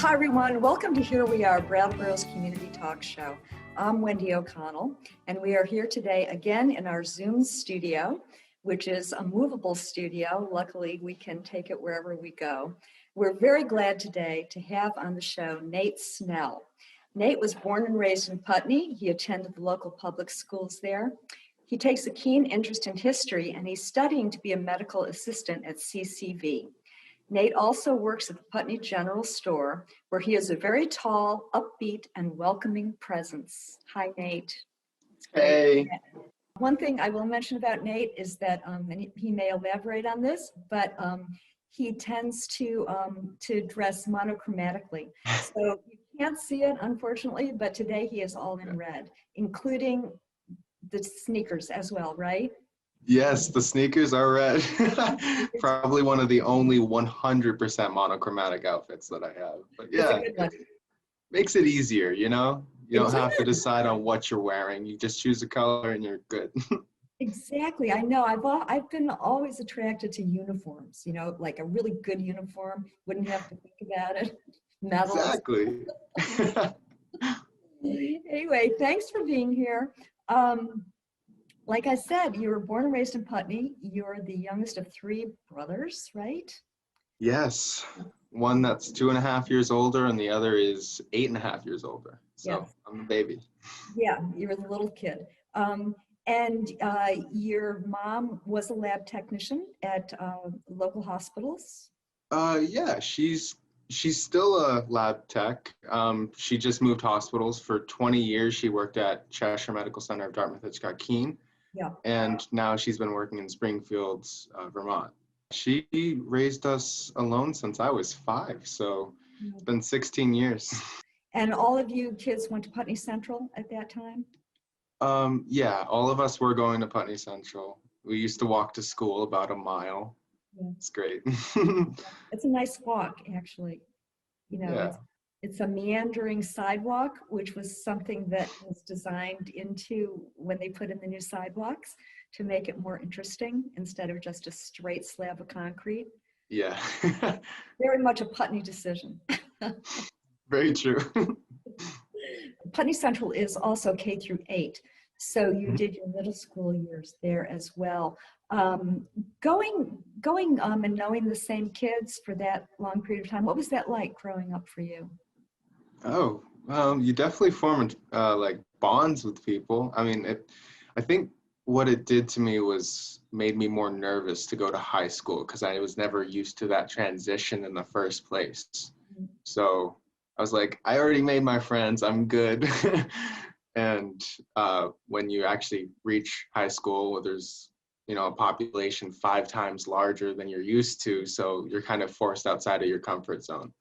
Hi, everyone. Welcome to Here We Are, Brattleboro's Community Talk Show. I'm Wendy O'Connell, and we are here today again in our Zoom studio, which is a movable studio. Luckily, we can take it wherever we go. We're very glad today to have on the show Nate Snell. Nate was born and raised in Putney. He attended the local public schools there. He takes a keen interest in history, and he's studying to be a medical assistant at CCV. Nate also works at the Putney General Store, where he is a very tall, upbeat, and welcoming presence. Hi, Nate. Hey. One thing I will mention about Nate is that, and he may elaborate on this, but he tends to dress monochromatically. So you can't see it, unfortunately, but today he is all in red, including the sneakers as well, right? Yes, the sneakers are red. Probably one of the only 100% monochromatic outfits that I have. But yeah, it makes it easier, you know? You don't have to decide on what you're wearing. You just choose a color and you're good. Exactly. I know. I've been always attracted to uniforms, you know, like a really good uniform. Wouldn't have to think about it. Medals. Exactly. Anyway, thanks for being here. Like I said, you were born and raised in Putney. You're the youngest of three brothers, right? Yes. One that's 2.5 years older and the other is 8.5 years older. So yes. I'm the baby. Yeah, you were the little kid. And your mom was a lab technician at local hospitals? Yeah, she's still a lab tech. She just moved hospitals. For 20 years, she worked at Cheshire Medical Center of Dartmouth-Hitchcock-Keene. Yeah. And now she's been working in Springfield, Vermont. She raised us alone since I was 5, so it's been 16 years. And all of you kids went to Putney Central at that time? Yeah, all of us were going to Putney Central. We used to walk to school about a mile. Yeah. It's great. It's a nice walk, actually. You know, yeah. It's a meandering sidewalk, which was something that was designed into when they put in the new sidewalks to make it more interesting instead of just a straight slab of concrete. Yeah. Very much a Putney decision. Very true. Putney Central is also K through 8. So you did your middle school years there as well. Going and knowing the same kids for that long period of time, what was that like growing up for you? Oh, you definitely form like bonds with people. I mean, I think what it did to me was made me more nervous to go to high school because I was never used to that transition in the first place. Mm-hmm. So I was like, I already made my friends, I'm good. And when you actually reach high school, there's, you know, a population 5 times larger than you're used to. So you're kind of forced outside of your comfort zone.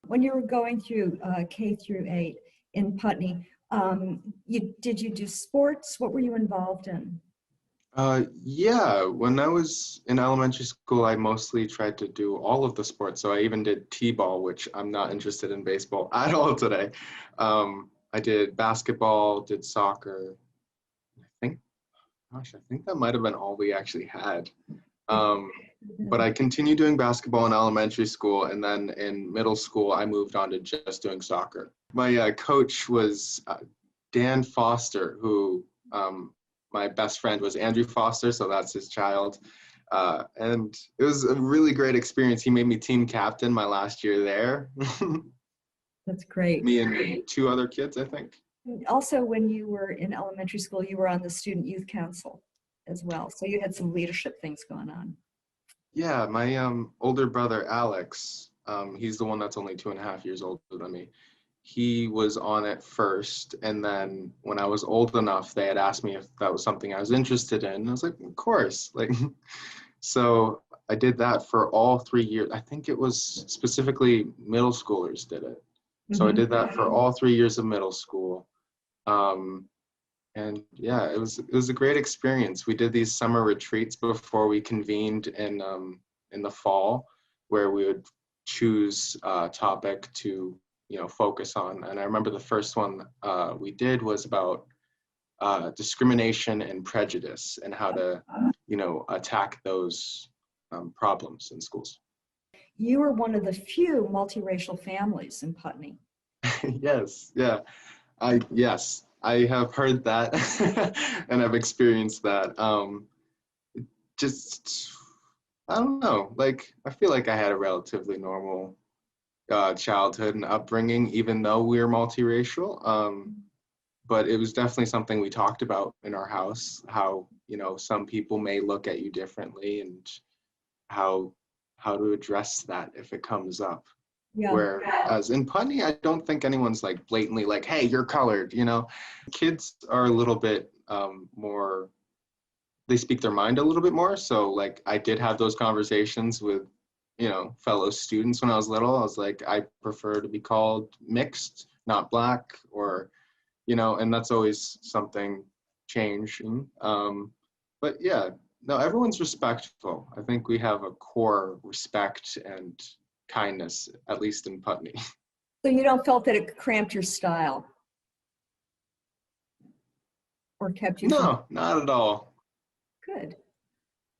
When you were going through K through 8 in Putney, did you do sports? What were you involved in? Yeah, when I was in elementary school, I mostly tried to do all of the sports. So I even did t-ball, which I'm not interested in baseball at all today. I did basketball, did soccer. I think that might have been all we actually had. But I continued doing basketball in elementary school, and then in middle school, I moved on to just doing soccer. My coach was Dan Foster, who my best friend was Andrew Foster, so that's his child. And it was a really great experience. He made me team captain my last year there. That's great. Me and 2 other kids, I think. Also, when you were in elementary school, you were on the student youth council as well. So you had some leadership things going on. Yeah, my older brother, Alex, he's the one that's only 2.5 years older than me. He was on it first, and then when I was old enough, they had asked me if that was something I was interested in. And I was like, of course. Like, so I did that for all 3 years. I think it was specifically middle schoolers did it. So I did that for all 3 years of middle school. And yeah, it was a great experience. We did these summer retreats before we convened in the fall, where we would choose a topic to, you know, focus on. And I remember the first one we did was about discrimination and prejudice and how to, you know, attack those problems in schools. you are one of the few multiracial families in Putney. Yes, yeah. Yes, I have heard that and I've experienced that. Just I don't know. Like I feel like I had a relatively normal childhood and upbringing, even though we were multiracial. But it was definitely something we talked about in our house. How some people may look at you differently, and how to address that if it comes up. Yeah. Whereas in Putney, I don't think anyone's like blatantly like, "Hey, you're colored." Kids are a little bit more. They speak their mind a little bit more. So like, I did have those conversations with fellow students when I was little. I was like, I prefer to be called mixed, not black, or and that's always something changing. But yeah, no, everyone's respectful. I think we have a core respect and kindness, at least in Putney. So you don't felt that it cramped your style or kept you from No, not at all. good.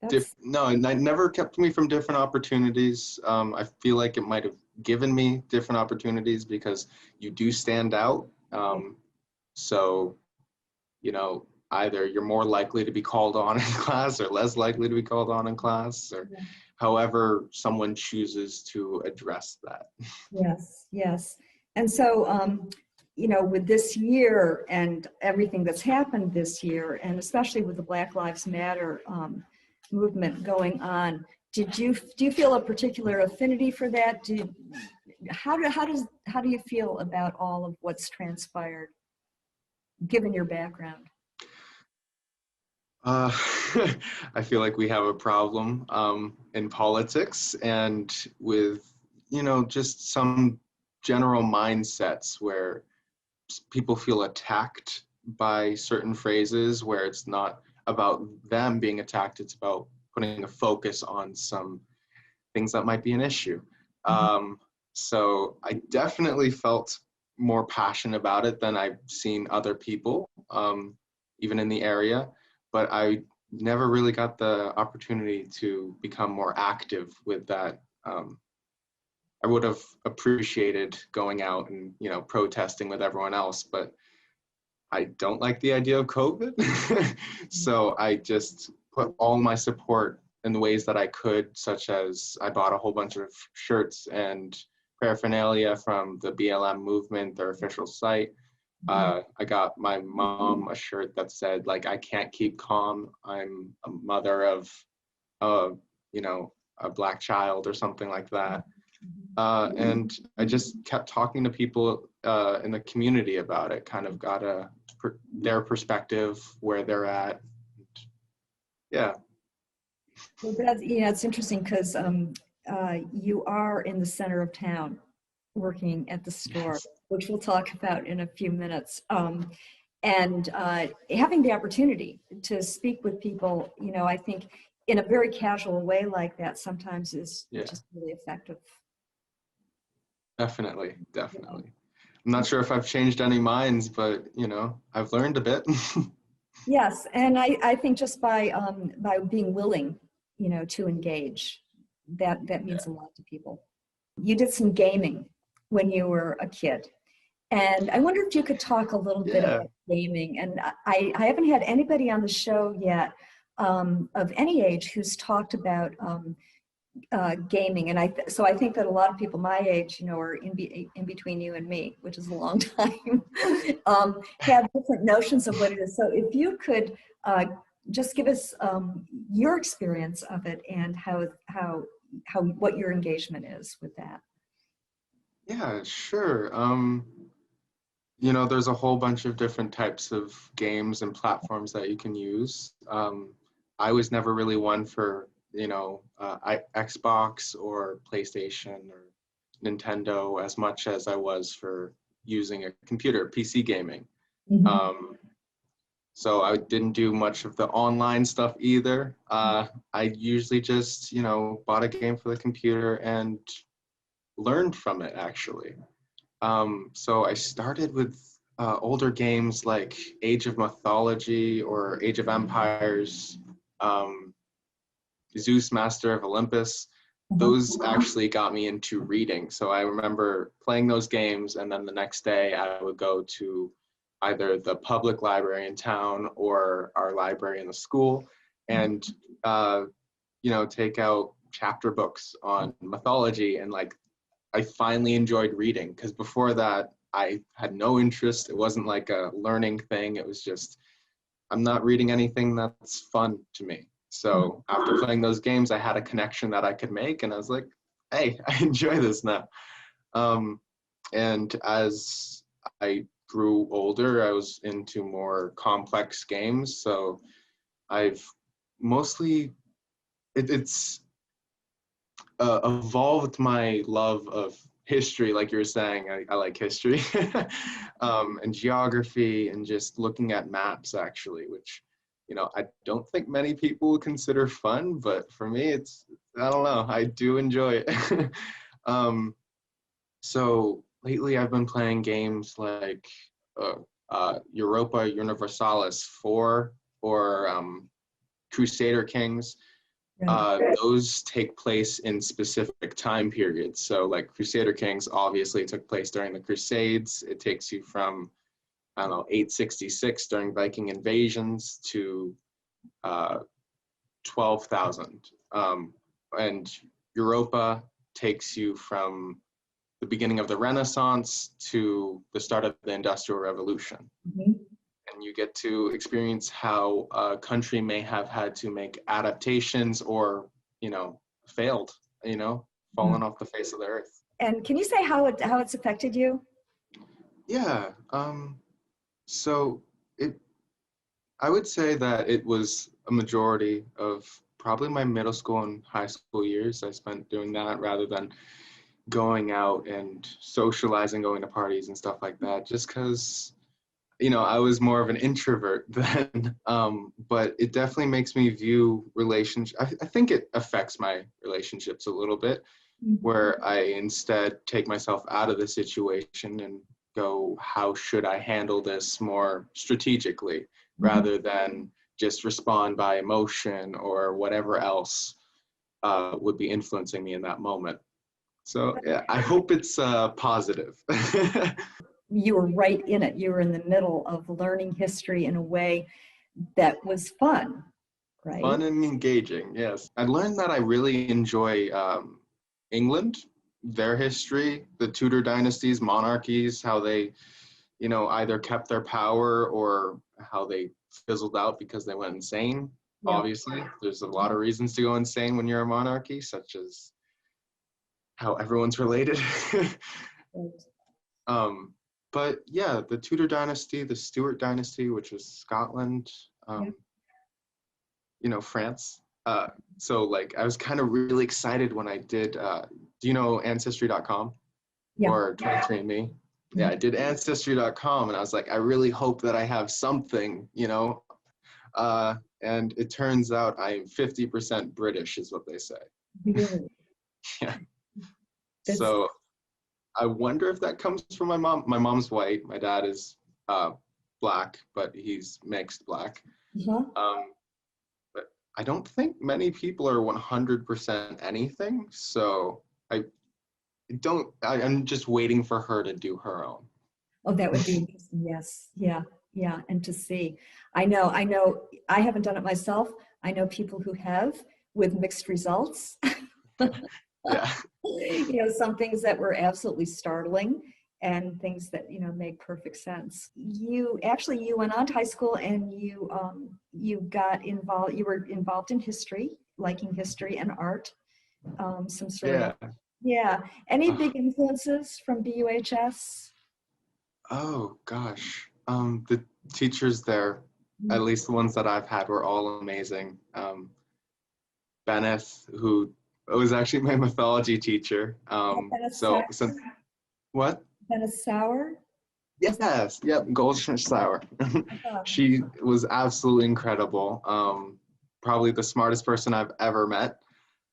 That's No, and it never kept me from different opportunities. I feel like it might have given me different opportunities because you do stand out. So, either you're more likely to be called on in class or less likely to be called on in class, or however someone chooses to address that. yes, yes. And so, with this year and everything that's happened this year, and especially with the Black Lives Matter movement going on, do you feel a particular affinity for that? How do you feel about all of what's transpired, given your background? Uh, I feel like we have a problem in politics and with, just some general mindsets where people feel attacked by certain phrases where it's not about them being attacked, it's about putting a focus on some things that might be an issue. So I definitely felt more passionate about it than I've seen other people, even in the area, but I never really got the opportunity to become more active with that. I would have appreciated going out and, protesting with everyone else, but I don't like the idea of COVID. So I just put all my support in the ways that I could, such as I bought a whole bunch of shirts and paraphernalia from the BLM movement, their official site. I got my mom a shirt that said, like, I can't keep calm. I'm a mother of, a Black child or something like that. And I just kept talking to people in the community about it, kind of got their perspective, where they're at. Yeah. Well, it's interesting because you are in the center of town working at the store, which we'll talk about in a few minutes. And having the opportunity to speak with people, I think in a very casual way like that sometimes is just really effective. Definitely. I'm not sure if I've changed any minds, but I've learned a bit. Yes, and I think just by being willing, to engage, that means a lot to people. You did some gaming when you were a kid, and I wonder if you could talk a little bit about gaming. And I haven't had anybody on the show yet of any age who's talked about gaming, and so I think that a lot of people my age, are in between you and me, which is a long time, have different notions of what it is. So if you could just give us your experience of it and how what your engagement is with that. Yeah, sure. There's a whole bunch of different types of games and platforms that you can use. I was never really one for Xbox or PlayStation or Nintendo as much as I was for using a computer, PC gaming. So I didn't do much of the online stuff either. I usually just, bought a game for the computer and learned from it, actually. So I started with older games like Age of Mythology or Age of Empires, Zeus, Master of Olympus. those actually got me into reading. So I remember playing those games, and then the next day I would go to either the public library in town or our library in the school, and take out chapter books on mythology. And like, I finally enjoyed reading, because before that I had no interest. It wasn't like a learning thing. It was just, I'm not reading anything that's fun to me. So after playing those games, I had a connection that I could make, and I was like, hey, I enjoy this now. And as I grew older, I was into more complex games. So I've mostly, it's evolved my love of history. Like you were saying, I like history, and geography, and just looking at maps, actually, which, I don't think many people consider fun, but for me, I don't know, I do enjoy it. So lately I've been playing games like Europa Universalis 4, or Crusader Kings. Those take place in specific time periods. So like Crusader Kings obviously took place during the Crusades. It takes you from, I don't know, 866 during Viking invasions to 12,000. And Europa takes you from the beginning of the Renaissance to the start of the Industrial Revolution. And you get to experience how a country may have had to make adaptations, or, failed, fallen off the face of the earth. And can you say how it's affected you? Yeah. So I would say that it was a majority of probably my middle school and high school years I spent doing that, rather than going out and socializing, going to parties and stuff like that, just because, I was more of an introvert then. But it definitely makes me view relationships. I think it affects my relationships a little bit, where I instead take myself out of the situation and go, how should I handle this more strategically, rather than just respond by emotion or whatever else would be influencing me in that moment. So yeah, I hope it's positive. You were right in it. You were in the middle of learning history in a way that was fun, right? Fun and engaging, yes. I learned that I really enjoy England, their history, the Tudor dynasties, monarchies, how they, either kept their power or how they fizzled out because they went insane. Yeah. Obviously, there's a lot of reasons to go insane when you're a monarchy, such as how everyone's related. But yeah, the Tudor dynasty, the Stuart dynasty, which was Scotland, France. So like, I was kind of really excited when I did, do you know Ancestry.com? Yeah. Or 23andMe? Yeah, I did Ancestry.com, and I was like, I really hope that I have something, and it turns out I'm 50% British, is what they say. Really? Yeah. So I wonder if that comes from my mom. My mom's white. My dad is black, but he's mixed black. But I don't think many people are 100% anything. So I'm just waiting for her to do her own. Oh, that would be interesting. Yes. Yeah. Yeah. And to see. I know I haven't done it myself. I know people who have, with mixed results. Yeah. Some things that were absolutely startling and things that, make perfect sense. You went on to high school, and you got involved, you were involved in history, liking history and art. Some sort of, yeah. Any big influences from BUHS? Oh gosh. The teachers there, at least the ones that I've had, were all amazing. Benneth, who was actually my mythology teacher. What? Benneth Sauer? Yes, yep, Goldschmidt Sauer. She was absolutely incredible. Probably the smartest person I've ever met.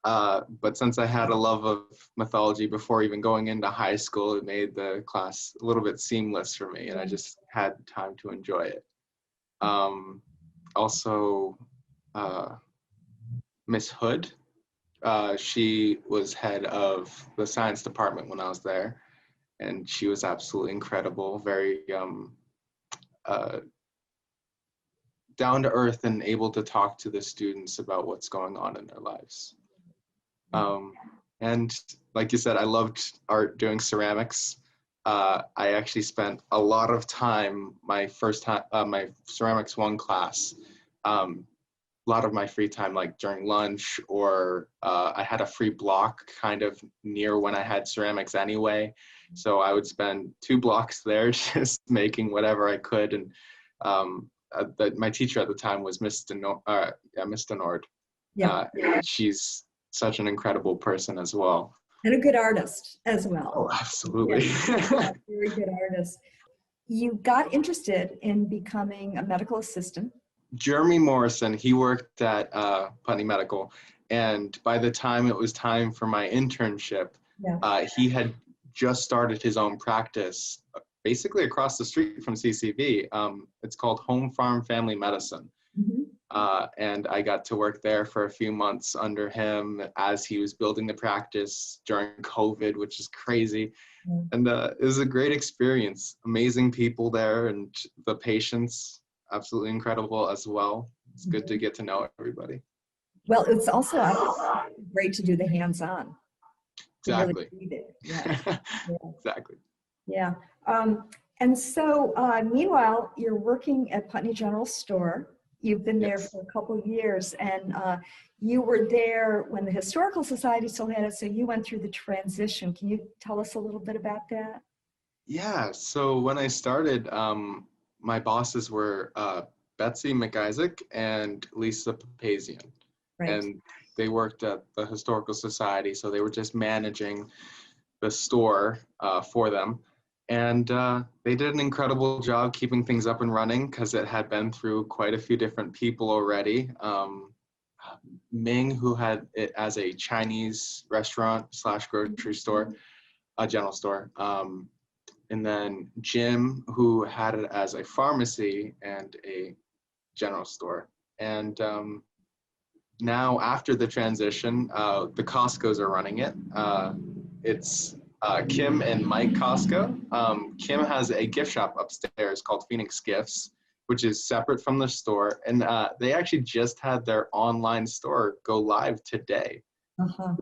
But since I had a love of mythology before even going into high school, it made the class a little bit seamless for me, and I just had time to enjoy it. Also, Miss Hood, She was head of the science department when I was there, and she was absolutely incredible, very uh, down to earth and able to talk to the students about what's going on in their lives. And like you said, I loved art, doing ceramics. I actually spent a lot of time, my ceramics one class, a lot of my free time, like during lunch, or I had a free block kind of near when I had ceramics anyway. So I would spend 2 blocks there just making whatever I could. And my teacher at the time was Miss Denord. Yeah. She's such an incredible person as well. And a good artist as Oh, well. absolutely. Yeah, very good artist. You got interested in becoming a medical assistant. Jeremy Morrison, he worked at Putney Medical, and by the time it was time for my internship, Yeah. he had just started his own practice, basically across the street from CCV. It's called Home Farm Family Medicine. Mhm. And I got to work there for a few months under him as he was building the practice during COVID, which is crazy. Yeah. And it was a great experience. Amazing people there, and the patients, absolutely incredible as well. It's good to get to know everybody. Well, it's also great to do the hands-on. To really Exactly. read it. Yeah. Yeah. Exactly. Yeah. And so, meanwhile, you're working at Putney General Store. You've been there Yes. for a couple of years, and you were there when the Historical Society still had it, so you went through the transition. Can you tell us a little bit about that? Yeah. So when I started, my bosses were Betsy McIsaac and Lisa Papazian. Right. And they worked at the Historical Society, so they were just managing the store for them. And they did an incredible job keeping things up and running because it had been through quite a few different people already. Ming, who had it as a Chinese restaurant / grocery store, a general store. And then Jim, who had it as a pharmacy and a general store. And now after the transition, the Costco's are running it. It's Kim and Mike Costco. Kim has a gift shop upstairs called Phoenix Gifts, which is separate from the store. And they actually just had their online store go live today. Uh-huh.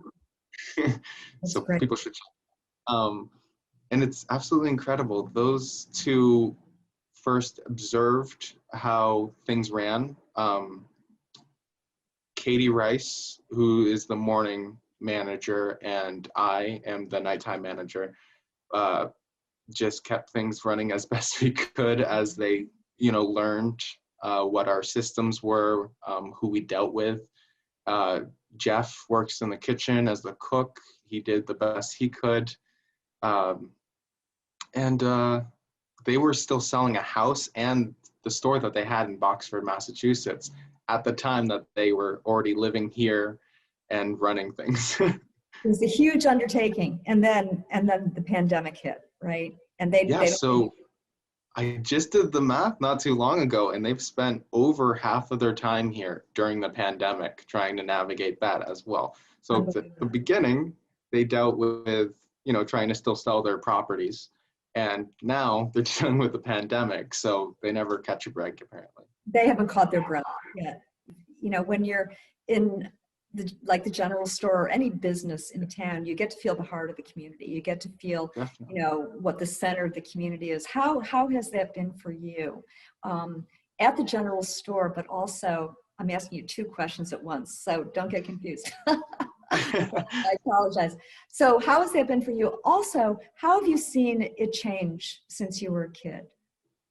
That's So great. people should check. And it's absolutely incredible. Those two first observed how things ran. Katie Rice, who is the morning manager, and I am the nighttime manager, just kept things running as best we could as they, learned what our systems were, who we dealt with. Jeff works in the kitchen as the cook. He did the best he could. And they were still selling a house and the store that they had in Boxford, Massachusetts at the time that they were already living here and running things. It was a huge undertaking, and then the pandemic hit, right? And Yeah, so I just did the math not too long ago, and they've spent over half of their time here during the pandemic trying to navigate that as well. So at the beginning, they dealt with, trying to still sell their properties. And now they're dealing with the pandemic, so they never catch a break, apparently. they haven't caught their breath yet. When you're in the general store or any business in town, you get to feel the heart of the community. You get to feel, Definitely. what the center of the community is. How has that been for you at the general store? But also, I'm asking you 2 questions at once, so don't get confused. I apologize. So how has that been for you? Also, how have you seen it change since you were a kid?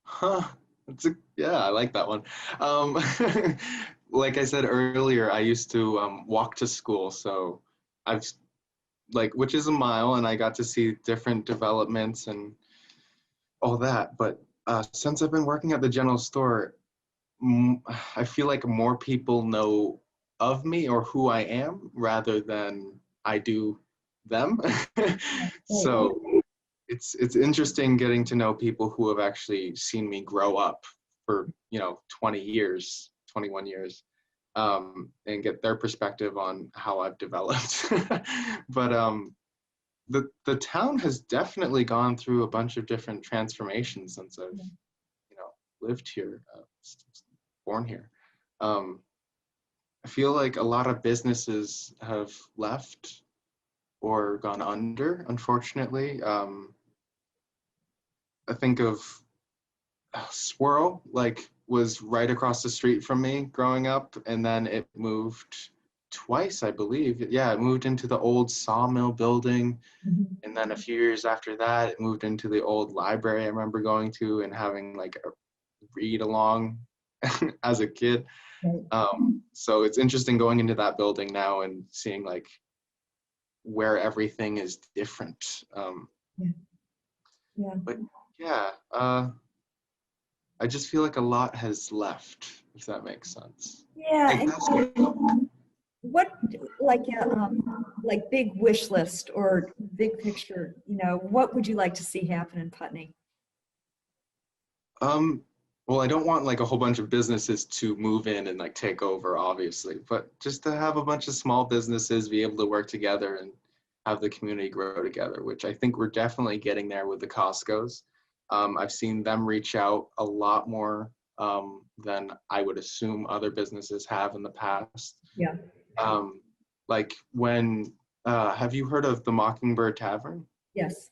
Huh. Yeah, I like that one. Like I said earlier, I used to walk to school, so I've which is a mile, and I got to see different developments and all that. But since I've been working at the general store, I feel like more people know of me or who I am rather than I do them. So it's interesting getting to know people who have actually seen me grow up for 20 years, 21 years. and get their perspective on how I've developed. But the town has definitely gone through a bunch of different transformations since I've, lived here, born here. I feel like a lot of businesses have left or gone under, unfortunately. I think of Swirl, like, was right across the street from me growing up, and then it moved twice, I believe. Yeah, it moved into the old sawmill building, and then a few years after that, it moved into the old library I remember going to and having like a read along as a kid. So it's interesting going into that building now and seeing like where everything is different. But yeah, I just feel like a lot has left, if that makes sense. Yeah. Like, And what, like big wish list or big picture, what would you like to see happen in Putney? well, I don't want like a whole bunch of businesses to move in and like take over, obviously, but just to have a bunch of small businesses be able to work together and have the community grow together, which I think we're definitely getting there with the Costco's. I've seen them reach out a lot more than I would assume other businesses have in the past. Yeah. Like when, have you heard of the Mockingbird Tavern? Yes.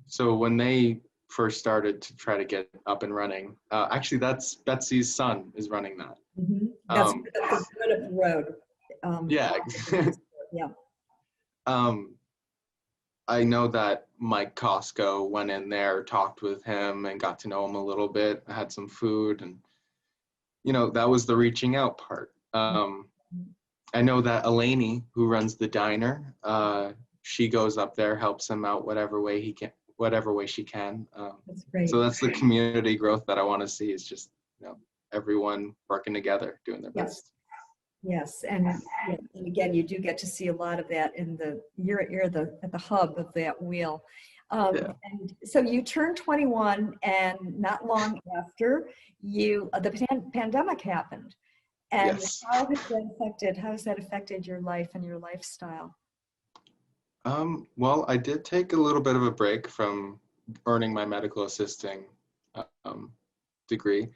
So when they first started to try to get up and running, actually that's Betsy's son is running that. That's right up the road. Yeah. Yeah. I know that Mike Costco went in there, talked with him, and got to know him a little bit. Had some food, and that was the reaching out part. I know that Elaney, who runs the diner, she goes up there, helps him out whatever way she can. That's great. So that's the community growth that I want to see. Is just everyone working together, doing their best. Yes, and again, you do get to see a lot of that in you're at the hub of that wheel. And so you turned 21, and not long after the pandemic happened. And Yes. how has that affected your life and your lifestyle? Well, I did take a little bit of a break from earning my medical assisting degree.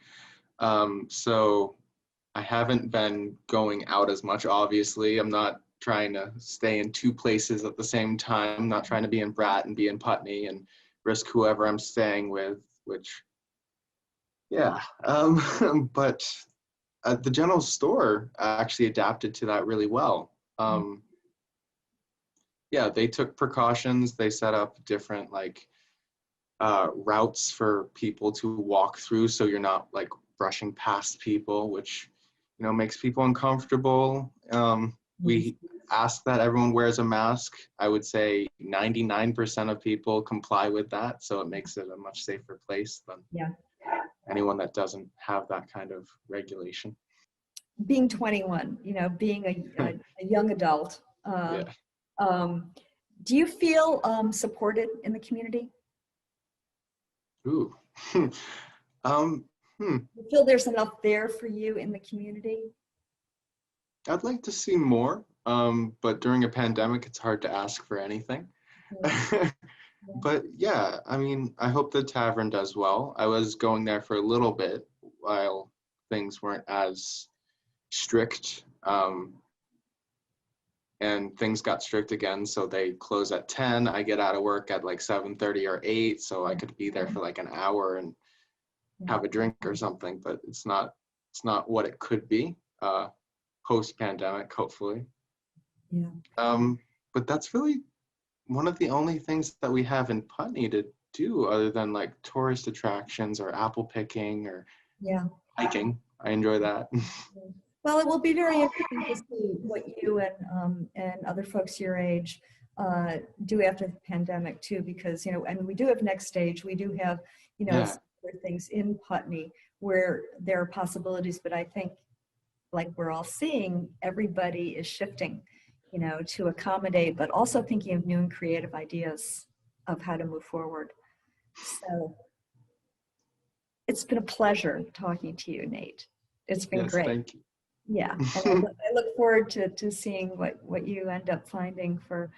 So I haven't been going out as much, obviously. I'm not trying to stay in two places at the same time. I'm not trying to be in Bratt and be in Putney and risk whoever I'm staying with, which, yeah. But the general store actually adapted to that really well. Yeah, they took precautions. They set up different routes for people to walk through, so you're not like brushing past people, which makes people uncomfortable. We ask that everyone wears a mask. I would say 99% of people comply with that, so it makes it a much safer place than anyone that doesn't have that kind of regulation. Being 21, being a young adult, do you feel supported in the community? Ooh. You feel there's enough there for you in the community? I'd like to see more, but during a pandemic, it's hard to ask for anything. But yeah, I mean, I hope the tavern does well. I was going there for a little bit while things weren't as strict, and things got strict again, so they close at 10. I get out of work at like 7:30 or 8, so I could be there for like an hour and have a drink or something, but it's not what it could be post-pandemic, hopefully. But that's really one of the only things that we have in Putney to do other than like tourist attractions or apple picking or hiking. I enjoy that. Well, it will be very interesting to see what you and other folks your age do after the pandemic too, because and we do have Next Stage. We do have other things in Putney where there are possibilities, but I think, like we're all seeing, everybody is shifting, to accommodate, but also thinking of new and creative ideas of how to move forward. So it's been a pleasure talking to you, Nate. It's been great. Thank you. Yeah, and I look forward to seeing what you end up finding for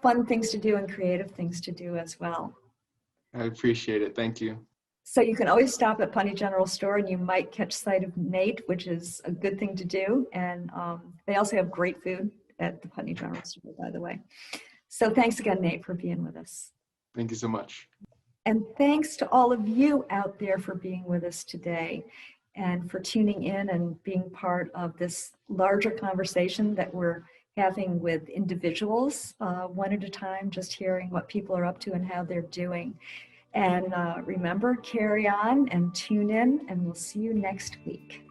fun things to do and creative things to do as well. I appreciate it. Thank you. So you can always stop at Putney General Store and you might catch sight of Nate, which is a good thing to do. And they also have great food at the Putney General Store, by the way. So thanks again, Nate, for being with us. Thank you so much. And thanks to all of you out there for being with us today and for tuning in and being part of this larger conversation that we're having with individuals one at a time, just hearing what people are up to and how they're doing. And remember, carry on and tune in, and we'll see you next week.